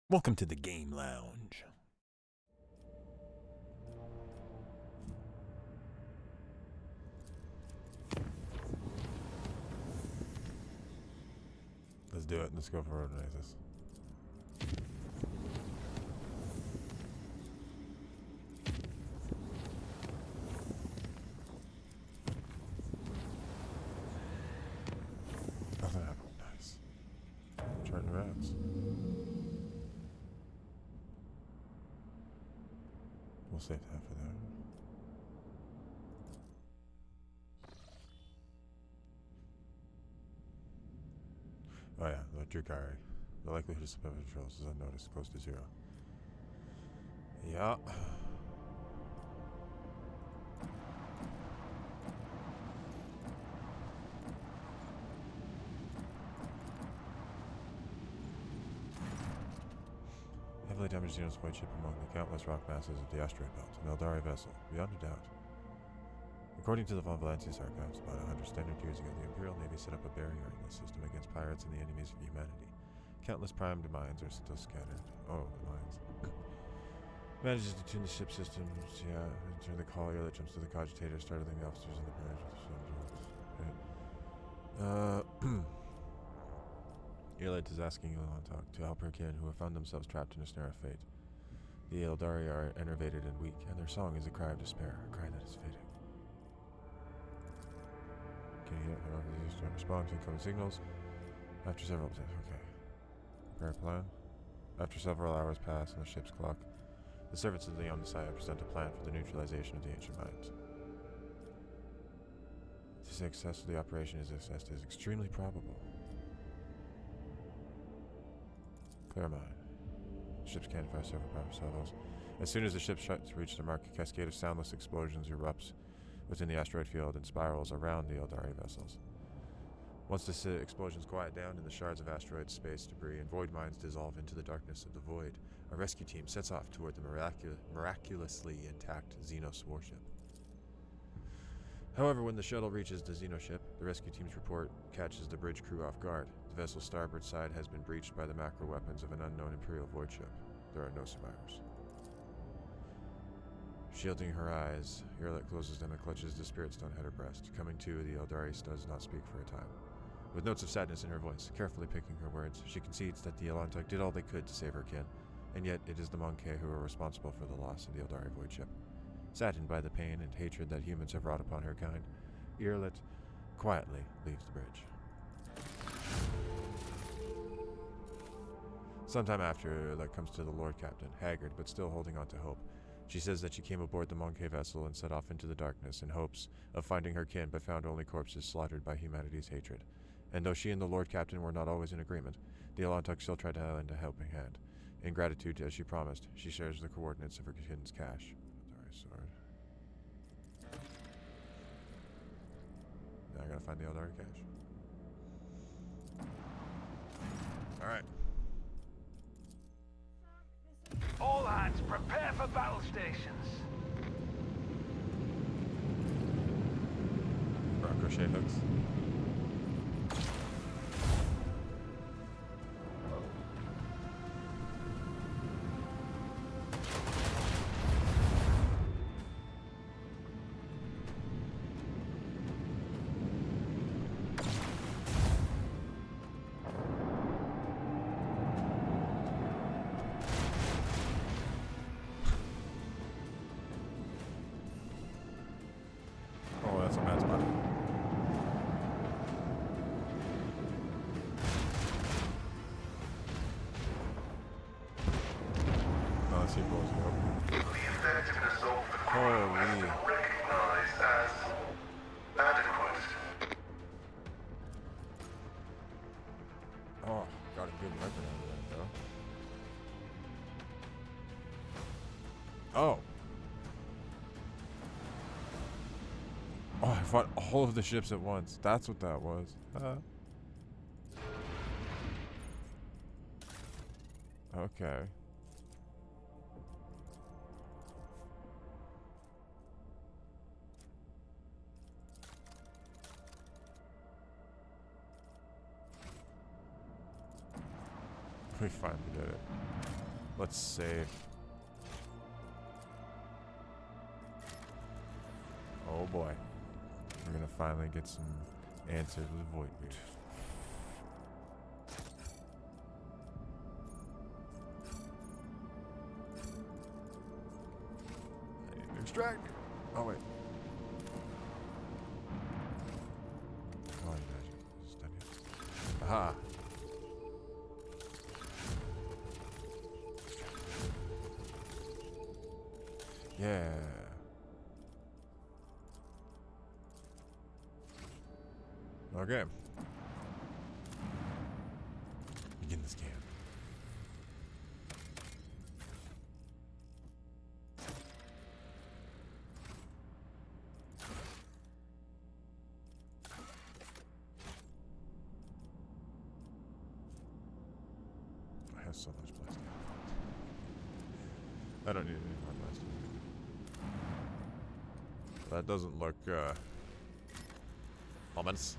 Welcome to the Game Lounge. Let's do it. Let's go for Odaenathus. Nothing happened. Nice. Charting rats. We'll save that for there. Oh yeah, the Drukhari. The likelihood of survival patrols is unnoticed, close to 0. Yeah. Heavily damaged Xenos white ship among the countless rock masses of the asteroid belt, an Eldari vessel, beyond a doubt. According to the Von Valancius archives, about 100 standard years ago, the Imperial Navy set up a barrier in this system against pirates and the enemies of humanity. Countless primed mines are still scattered. Oh, the mines. Manages to tune the ship systems, turn the collier that jumps to the cogitator, startling the officers on the bridge with the Earlight is asking Elantok to help her kin who have found themselves trapped in a snare of fate. The Eldari are enervated and weak, and their song is a cry of despair, a cry that is fading. Can you hear her? Don't respond to incoming signals. After several okay. Prepare a plan. After several hours pass on the ship's clock, the servants of the Omniscience present a plan for the neutralization of the ancient mines. The success of the operation is assessed as extremely probable. Clear mine. Ships can't fire several power salvos. As soon as the ship's shuts reach the mark, a cascade of soundless explosions erupts within the asteroid field and spirals around the Eldari vessels. Once the explosions quiet down and the shards of asteroid space debris and void mines dissolve into the darkness of the void, a rescue team sets off toward the miraculously intact Xenos warship. However, when the shuttle reaches the Xenos ship, the rescue team's report catches the bridge crew off guard. The vessel's starboard side has been breached by the macro weapons of an unknown Imperial void ship. There are no survivors. Shielding her eyes, Earlet closes them and clutches the spirit stone at her breast. Coming to, the Eldari does not speak for a time. With notes of sadness in her voice, carefully picking her words, she concedes that the Elantok did all they could to save her kin, and yet it is the Monkey who are responsible for the loss of the Eldari void ship. Saddened by the pain and hatred that humans have wrought upon her kind, Earlet quietly leaves the bridge. Sometime after, Earlet comes to the Lord Captain, haggard but still holding on to hope. She says that she came aboard the Monkey vessel and set off into the darkness in hopes of finding her kin, but found only corpses slaughtered by humanity's hatred. And though she and the Lord Captain were not always in agreement, the Elantok still tried to lend a helping hand. In gratitude, as she promised, she shares the coordinates of her kin's cache. Sword. Now I gotta find the Eldari cache. Alright. All hands, prepare for battle stations. Crochet hooks. Oh, that's a bad spot. No, let's see if boys go. The effectiveness of the Holy. recognized as adequate. Oh, got a good weapon out of that, though. Oh. Oh, I fought all of the ships at once. That's what that was. Okay. We finally did it. Let's save. Oh boy. We're gonna finally get some answers with Voigtvir. I need to extract. Oh wait. Oh, imagine. Is this done yet? Aha! Yeah. Okay. Begin the scan. I have so much plastic. I don't need any more plastic. That doesn't look ominous.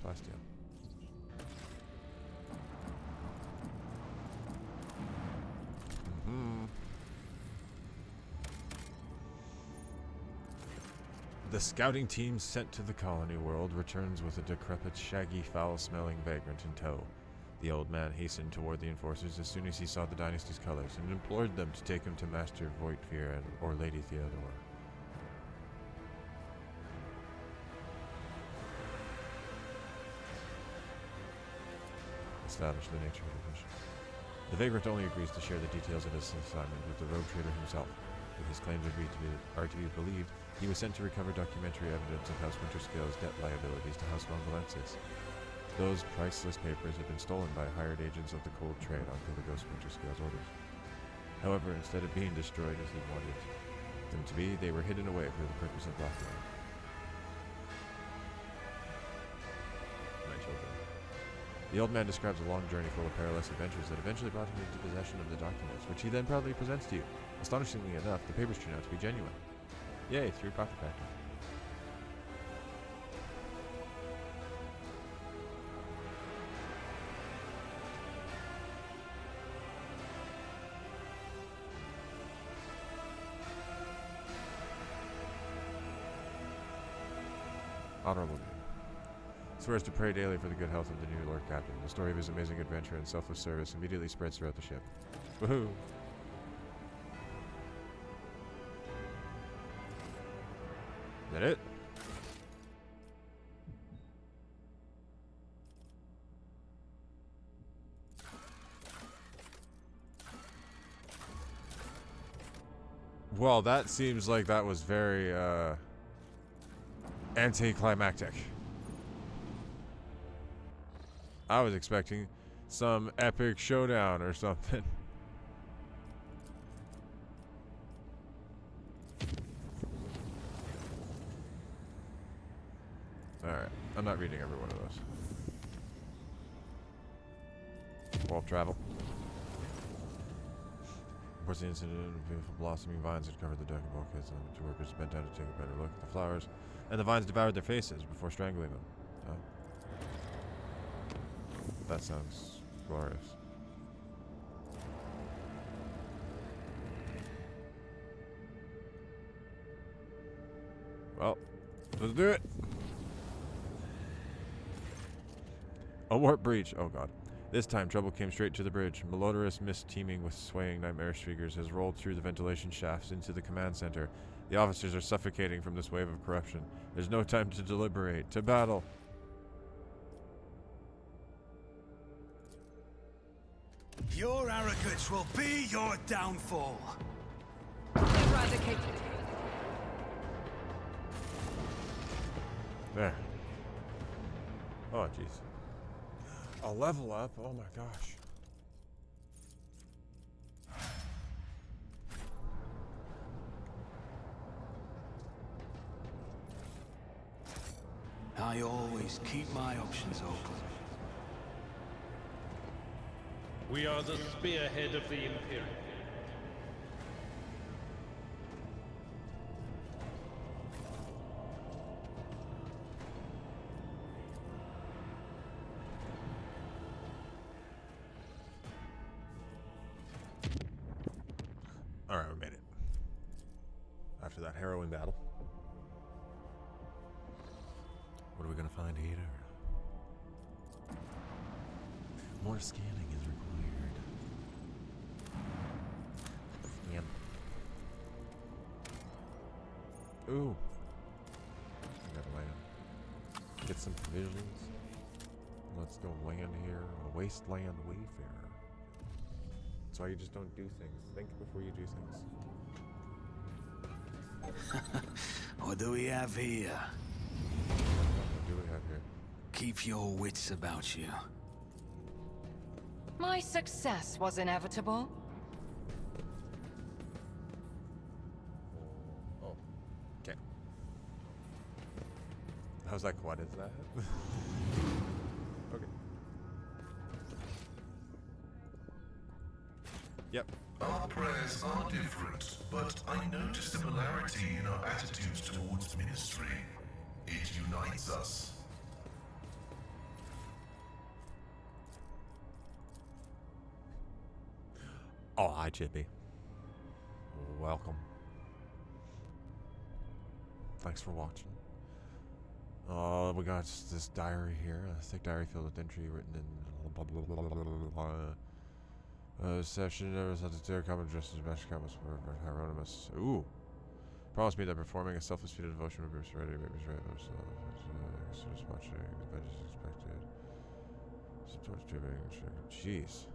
Plastic. The scouting team sent to the colony world returns with a decrepit, shaggy, foul-smelling vagrant in tow. The old man hastened toward the enforcers as soon as he saw the dynasty's colors and implored them to take him to Master Voigtvir or Lady Theodore. Establish the nature of the mission. The vagrant only agrees to share the details of his assignment with the rogue trader himself. If his claims are to be believed, he was sent to recover documentary evidence of House Winterscale's debt liabilities to House Valentius. Those priceless papers had been stolen by hired agents of the cold trade on Philigos Winterscale's orders. However, instead of being destroyed as he wanted them to be, they were hidden away for the purpose of blackmail. My children. The old man describes a long journey full of perilous adventures that eventually brought him into possession of the documents, which he then proudly presents to you. Astonishingly enough, the papers turn out to be genuine. Yay, 3 profit factor. Honorable dude. Swears to pray daily for the good health of the new Lord Captain. The story of his amazing adventure and selfless service immediately spreads throughout the ship. Woohoo! Is that it? Well, that seems like that was very, anticlimactic. I was expecting some epic showdown or something. Alright, I'm not reading every one of those. Wall travel. Reports the incident of beautiful blossoming vines that covered the deck of bulkheads, and the two workers bent down to take a better look at the flowers, and the vines devoured their faces before strangling them. Oh. That sounds glorious. Well, let's do it. A warp breach. Oh god. This time, trouble came straight to the bridge. Malodorous mist teeming with swaying nightmarish figures has rolled through the ventilation shafts into the command center. The officers are suffocating from this wave of corruption. There's no time to deliberate. To battle! Your arrogance will be your downfall. Eradicated. There. Oh, jeez. A level up? Oh my gosh. I always keep my options open. We are the spearhead of the Imperium. harrowing battle. What are we gonna find here? More scanning is required. Scan. Ooh. I gotta land. Get some provisions. Let's go land here. A wasteland wayfarer. That's why you just don't do things. Think before you do things. What do we have here? What do we have here? Keep your wits about you. My success was inevitable. Oh. Okay. I was like, what is that? Okay. Yep. Our prayers are different, but I notice similarity in our attitudes towards ministry. It unites us. Oh, hi, Chippy. Welcome. Thanks for watching. We got this diary here, a thick diary filled with entry written in blah blah blah blah blah blah. Session never had to tear common just as best comments for Hieronymus. Ooh. Promised me that performing a selfless feat of devotion would be ready, babies right, as soon as watching, as expected. Jeez.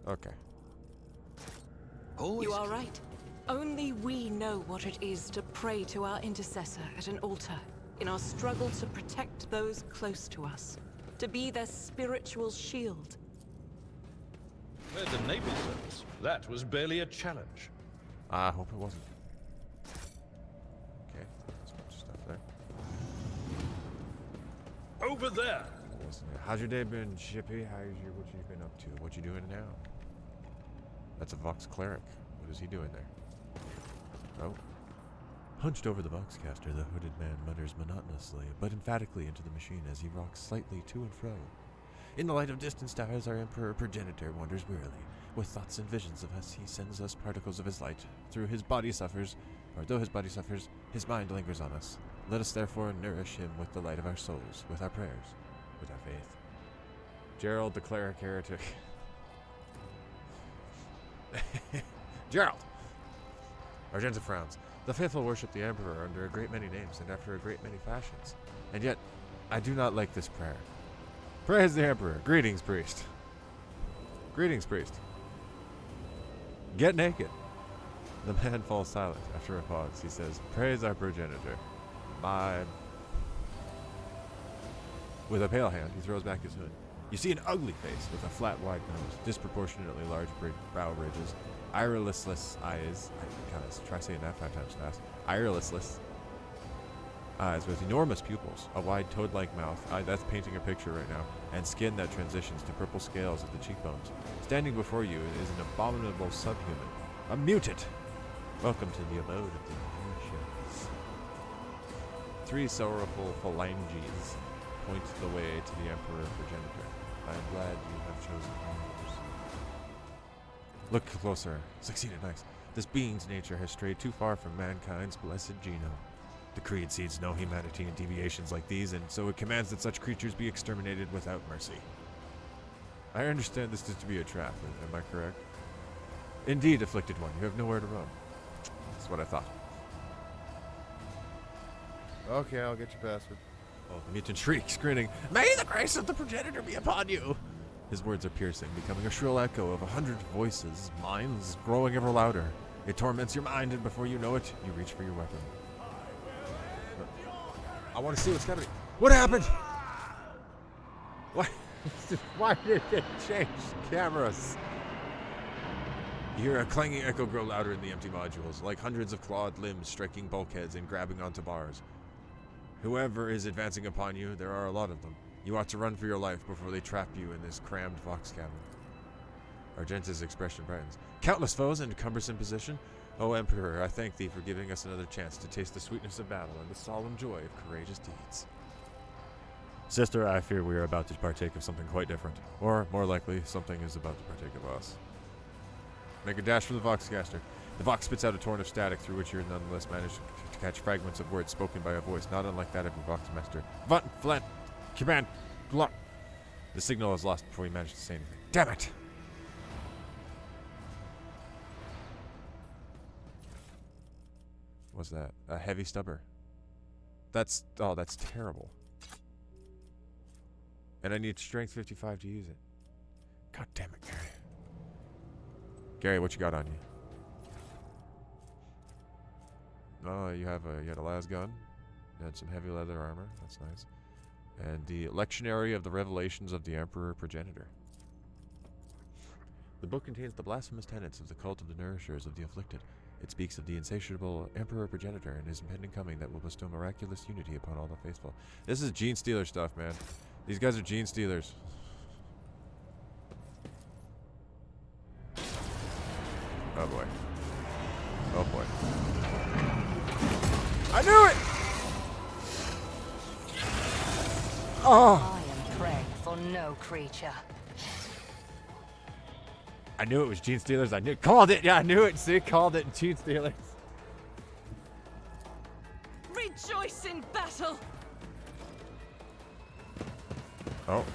Okay. Always You are right. Only we know what it is to pray to our intercessor at an altar in our struggle to protect those close to us, to be their spiritual shield. Where the naval service? That was barely a challenge. I hope it wasn't. Okay, there's a bunch of stuff there. Over there! How's your day been, Chippy? What you been up to? What you doing now? That's a Vox cleric. What is he doing there? Oh. Hunched over the Voxcaster, the hooded man mutters monotonously, but emphatically into the machine as he rocks slightly to and fro. In the light of distant stars, our Emperor Progenitor wanders wearily. With thoughts and visions of us, he sends us particles of his light. Though his body suffers, his mind lingers on us. Let us therefore nourish him with the light of our souls, with our prayers, with our faith. Gerald, the cleric heretic. Gerald! Argenta frowns. The faithful worship the Emperor under a great many names and after a great many fashions. And yet, I do not like this prayer. Praise the Emperor. Greetings, priest. Greetings, priest. Get naked. The man falls silent. After a pause, he says, Praise our progenitor. My... With a pale hand, he throws back his hood. You see an ugly face with a flat, wide nose, disproportionately large brow ridges, ireless eyes. Try saying that 5 times fast. Ireless eyes with enormous pupils, a wide toad-like mouth. That's painting a picture right now. And skin that transitions to purple scales at the cheekbones. Standing before you is an abominable subhuman, a mutant. Welcome to the abode of the Martians. 3 sorrowful phalanges point the way to the Emperor Progenitor. I am glad you have chosen yours. Look closer. Succeeded, nice. This being's nature has strayed too far from mankind's blessed genome. The Creed seeds no humanity in deviations like these, and so it commands that such creatures be exterminated without mercy. I understand this is to be a trap, am I correct? Indeed, afflicted one, you have nowhere to run. That's what I thought. Okay, I'll get your password. Oh, the mutant shrieks, grinning, May the grace of the Progenitor be upon you! His words are piercing, becoming a shrill echo of 100 voices, minds growing ever louder. It torments your mind, and before you know it, you reach for your weapon. I want to see what's happening. What happened? What? Why did it change cameras? You hear a clanging echo grow louder in the empty modules, like hundreds of clawed limbs striking bulkheads and grabbing onto bars. Whoever is advancing upon you, there are a lot of them. You ought to run for your life before they trap you in this crammed Vox cabin. Argenta's expression brightens. Countless foes in cumbersome position? O Emperor, I thank thee for giving us another chance to taste the sweetness of battle and the solemn joy of courageous deeds. Sister, I fear we are about to partake of something quite different. Or, more likely, something is about to partake of us. Make a dash for the Voxcaster. The Vox spits out a torrent of static through which you nonetheless manage to catch fragments of words spoken by a voice not unlike that of your Vox master. Vant, flat, command, block. The signal is lost before you manage to say anything. Damn it! What's that? A heavy stubber. That's terrible. And I need strength 55 to use it. God damn it, Gary. Gary, what you got on you? Oh, you had a las gun. You had some heavy leather armor. That's nice. And the Lectionary of the Revelations of the Emperor Progenitor. The book contains the blasphemous tenets of the cult of the nourishers of the afflicted. It speaks of the insatiable Emperor Progenitor and his impending coming that will bestow miraculous unity upon all the faithful. This is Genestealer stuff, man. These guys are Genestealers. Oh boy. Oh boy. I knew it! Oh! I am prey for no creature. I knew it was Genestealers. I knew called it. Yeah, I knew it. See, called it Genestealers. Rejoice in battle! Oh.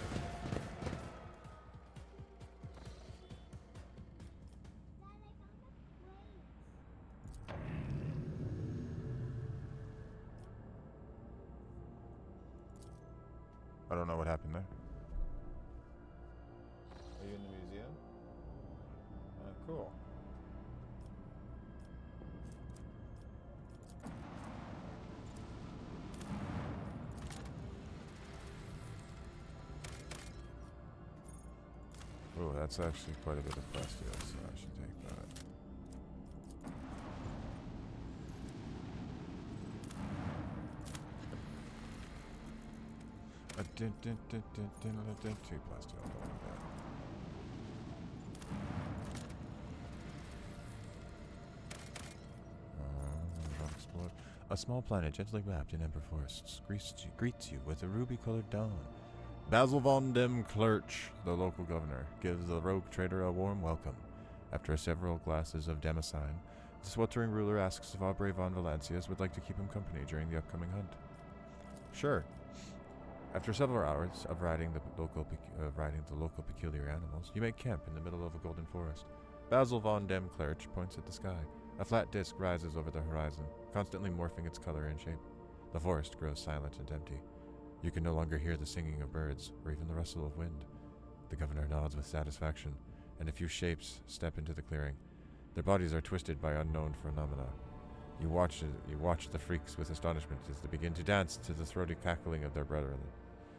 I don't know what happened there. Are you in the museum? Cool. Oh, that's actually quite a bit of plasteel, so I should take that. Two plasteel, don't want that. Explode. A small planet gently wrapped in ember forests greets you with a ruby-colored dawn. Basil von dem Clerch, the local governor, gives the rogue trader a warm welcome. After several glasses of Damascene, the sweltering ruler asks if Aubrey von Valancius would like to keep him company during the upcoming hunt. Sure. After several hours of riding the local peculiar animals, you make camp in the middle of a golden forest. Basil von dem Clerch points at the sky. A flat disk rises over the horizon, constantly morphing its color and shape. The forest grows silent and empty. You can no longer hear the singing of birds, or even the rustle of wind. The governor nods with satisfaction, and a few shapes step into the clearing. Their bodies are twisted by unknown phenomena. You watch the freaks with astonishment as they begin to dance to the throaty cackling of their brethren,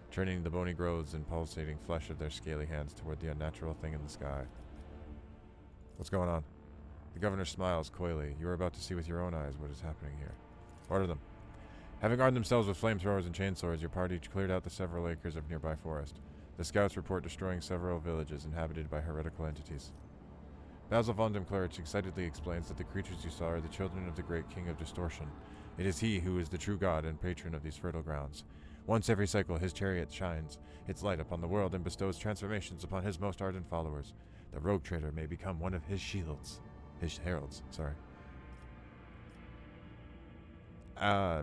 turning the bony growths and pulsating flesh of their scaly hands toward the unnatural thing in the sky. What's going on? The governor smiles coyly. You are about to see with your own eyes what is happening here. Order them. Having armed themselves with flamethrowers and chainswords, your party cleared out the several acres of nearby forest. The scouts report destroying several villages inhabited by heretical entities. Basil von dem Clerch excitedly explains that the creatures you saw are the children of the great king of distortion. It is he who is the true god and patron of these fertile grounds. Once every cycle, his chariot shines its light upon the world and bestows transformations upon his most ardent followers. The rogue trader may become one of his shields. His heralds, sorry.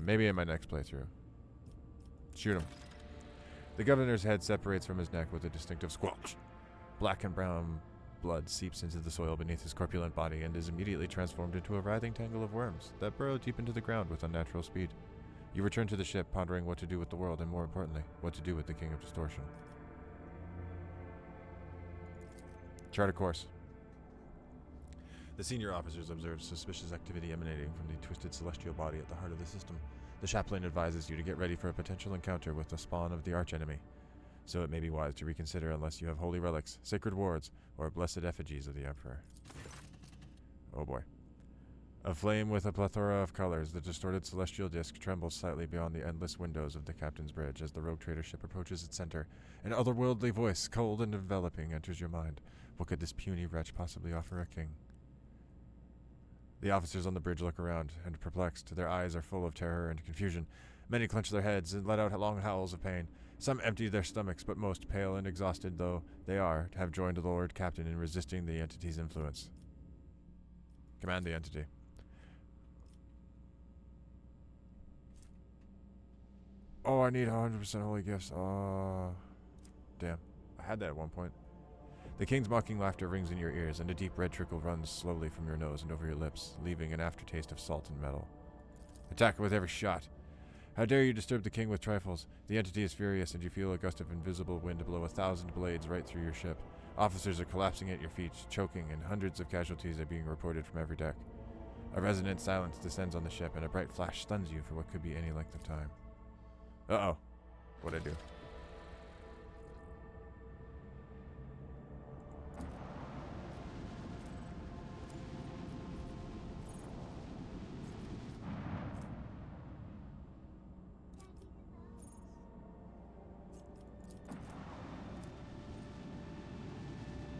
Maybe in my next playthrough. Shoot him. The governor's head separates from his neck with a distinctive squelch. Black and brown blood seeps into the soil beneath his corpulent body and is immediately transformed into a writhing tangle of worms that burrow deep into the ground with unnatural speed. You return to the ship, pondering what to do with the world and, more importantly, what to do with the King of Distortion. Chart a course. The senior officers observe suspicious activity emanating from the twisted celestial body at the heart of the system. The chaplain advises you to get ready for a potential encounter with the spawn of the archenemy, so it may be wise to reconsider unless you have holy relics, sacred wards, or blessed effigies of the Emperor. Oh boy. Aflame with a plethora of colors, the distorted celestial disk trembles slightly beyond the endless windows of the captain's bridge as the rogue trader ship approaches its center. An otherworldly voice, cold and enveloping, enters your mind. What could this puny wretch possibly offer a king? The officers on the bridge look around, and perplexed, their eyes are full of terror and confusion. Many clench their heads and let out long howls of pain. Some empty their stomachs, but most, pale and exhausted though they are, have joined the Lord Captain in resisting the entity's influence. Command the entity. Oh, I need 100% holy gifts. Damn. I had that at one point. The king's mocking laughter rings in your ears, and a deep red trickle runs slowly from your nose and over your lips, leaving an aftertaste of salt and metal. Attack with every shot. How dare you disturb the king with trifles? The entity is furious, and you feel a gust of invisible wind blow 1,000 blades right through your ship. Officers are collapsing at your feet, choking, and hundreds of casualties are being reported from every deck. A resonant silence descends on the ship, and a bright flash stuns you for what could be any length of time. Uh-oh. What'd I do?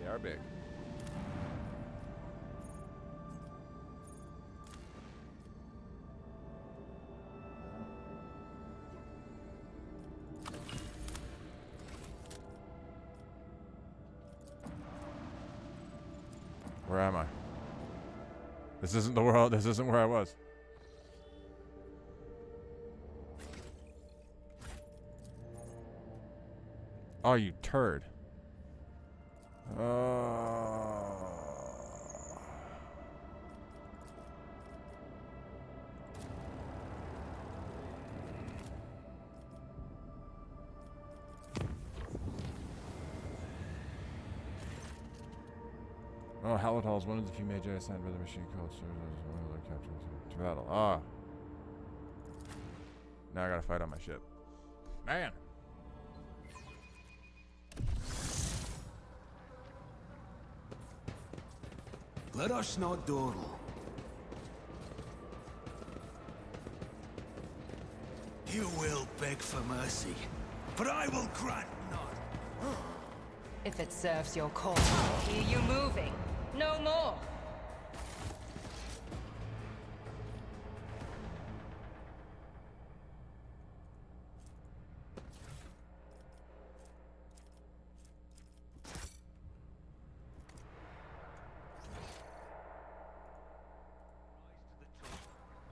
They are big. Where am I? This isn't the world. This isn't where I was. Oh, you turd. Oh, Halidal is one of the few magi assigned by the machine called serves as one of their captains to battle. Ah. Now I gotta fight on my ship. Man! Let us not dawdle. You will beg for mercy, but I will grant none. If it serves your cause, I hear you moving. No more.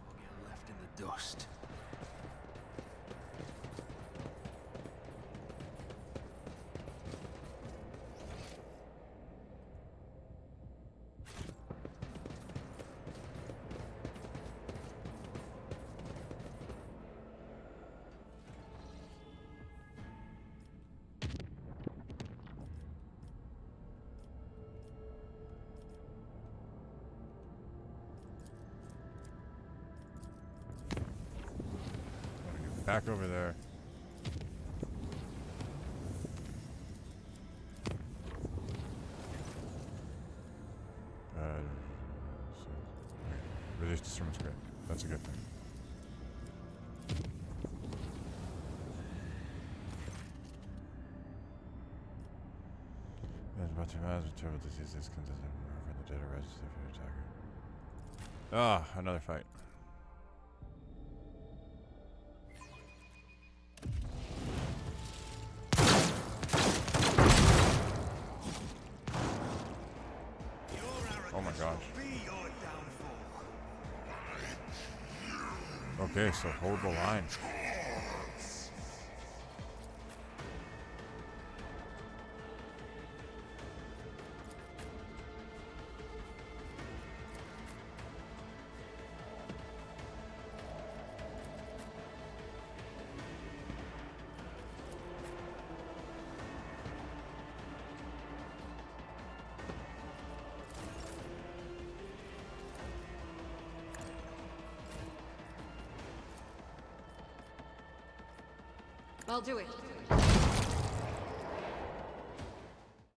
I'll get left in the dust. Back over there. Release disturbance grid. That's a good thing. About 2 miles with terrible diseases consistent from the data register for your attacker. Ah, another fight. Oh my gosh. Okay, so hold the line. I'll do it.